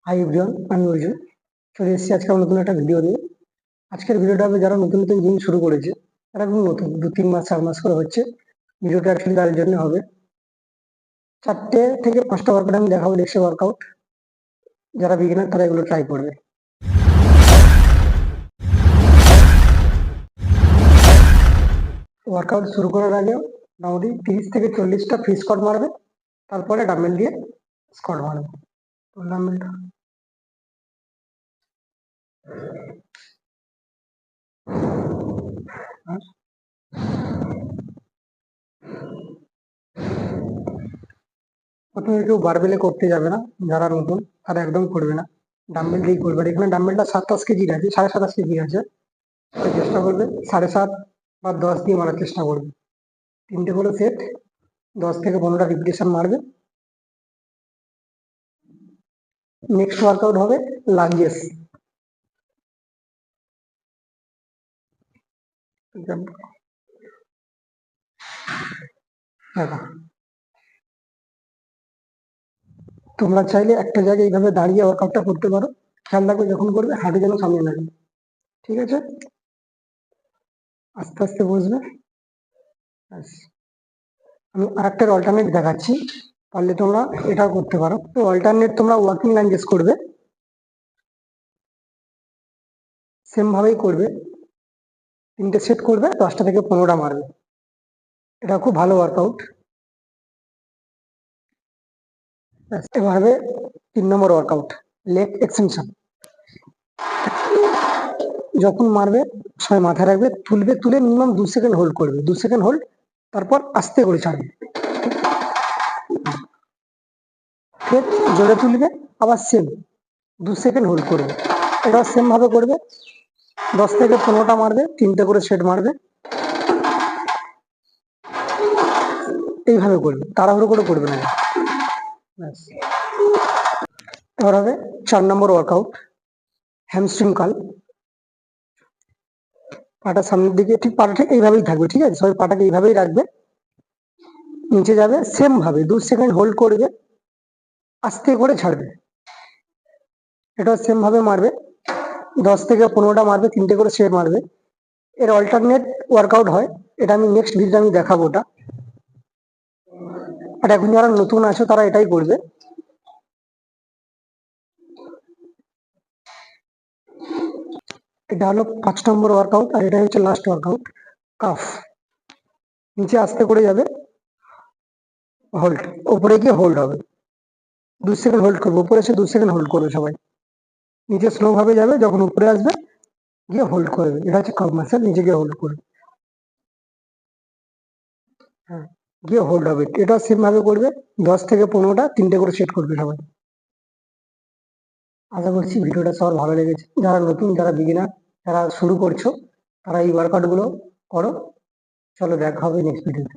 Hi everyone, আমি অর্জুন। চলে এসেছি আজকে আমার নতুন একটা ভিডিও নিয়ে। আজকের ভিডিওটা আমি যারা নতুন নতুন জিম শুরু করেছে, তারা খুব নতুন 2-3 মাস 4 মাস করে হচ্ছে। ভিডিওটা অ্যাকচুয়ালি তাদের জন্য হবে। 4টে থেকে 5টা ওয়ার্কআউট আমি দেখাবো, নেক্সট ওয়ার্কআউট। যারা বিগিনার তারা এগুলো ট্রাই করবে। ওয়ার্কআউট শুরু করার আগে মোটামুটি 30 থেকে 40টা ফ্রি স্কোয়াট মারবে, তারপরে ডাম্বেল দিয়ে স্কোয়াট মারবে। তো ডাম্বেলটা প্রথমে কেউ বারবেলে করতে যাবে না, যারা নতুন তারা একদম করবে না, ডাম্বেল দিয়েই করবে। আর এখানে ডাম্বেলটা 27 কেজির আছে, 27.5 কেজি আছে। তো চেষ্টা করবে 7.5 বা 10 দিয়ে মারার চেষ্টা করবে। 3টে করে সেট, 10 থেকে 15টা রিপিটেশন মারবে। নেক্সট ওয়ার্কআউট হবে লাঞ্জেস। দেখো, তোমরা চাইলে একটা জায়গায় এইভাবে দাঁড়িয়ে ওয়ার্কআউটটা করতে পারো। খেয়াল রাখবে যখন করবে হাঁটু যেন সামনে লাগে, ঠিক আছে? আস্তে আস্তে বসবে। ব্যাস। আমি আরেকটা অল্টারনেট দেখাচ্ছি, পারলে তোমরা এটাও করতে পারো। তো অল্টারনেট তোমরা ওয়াকিং লাঞ্জেস করবে, সেম ভাবেই করবে। 3টে সেট করবে, 10টা থেকে 15টা মারবে। এটা খুব ভালো ওয়ার্কআউট। এবার হবে 3 নম্বর ওয়ার্কআউট, লেগ এক্সটেনশন। যখন মারবে সবাই মাথায় রাখবে, তুলবে, তুলে মিনিমাম 2 সেকেন্ড হোল্ড করবে, 2 সেকেন্ড হোল্ড, তারপর আস্তে করে ছাড়বে। ফের জোরে তুলবে, আবার সেম 2 সেকেন্ড হোল্ড করবে। এটা সেম ভাবে করবে, 10 থেকে 15টা মারবে, 3টে করে সেট মারবে। এইভাবে করবে, তাড়াহুড়ো করে করবে না। ব্যাস। এবার হবে 4 নম্বর ওয়ার্কআউট, হ্যামস্ট্রিং কার্ল। পাটা সামনের দিকে, ঠিক পাটা ঠিক এইভাবেই থাকবে, ঠিক আছে? সবাই পাটাকে এইভাবেই রাখবে, নিচে যাবে সেম ভাবে, 2 সেকেন্ড হোল্ড করবে, আস্তে করে ছাড়বে। এটা সেম ভাবে মারবে, 10 থেকে 15টা মারবে, 3টে করে সেট মারবে। এর অল্টারনেট ওয়ার্কআউট হয়, এটা আমি নেক্সট ভিডিওতে আমি দেখাবো ওটা। আর এখন যারা নতুন আছো তারা এটাই করবে। এটা হলো 5 নম্বর ওয়ার্কআউট, আর এটা হচ্ছে লাস্ট ওয়ার্কআউট, কাফ। নিচে আস্তে করে যাবে, হোল্ড, উপরে গিয়ে হোল্ড হবে, 2 সেকেন্ড হোল্ড করবে, উপরে এসে 2 সেকেন্ড হোল্ড করবে সবাই। নিচে স্লো ভাবে যাবে, যখন উপরে আসবে গিয়ে হোল্ড করবে। এটা হচ্ছে কাফ মাসেল, নিচে গিয়ে হোল্ড করবে। হ্যাঁ, গিয়ে হোল্ড হবে। এটা সেম ভাবে করবে, 10 থেকে 15টা, 3টে করে সেট করবে সবাই। আশা করছি ভিডিওটা সবার ভালো লেগেছে। যারা নতুন, যারা বিগিনার, যারা শুরু করছো, তারা এই ওয়ার্কআউট গুলো করো। চলো, দেখা হবে নেক্সট ভিডিওতে।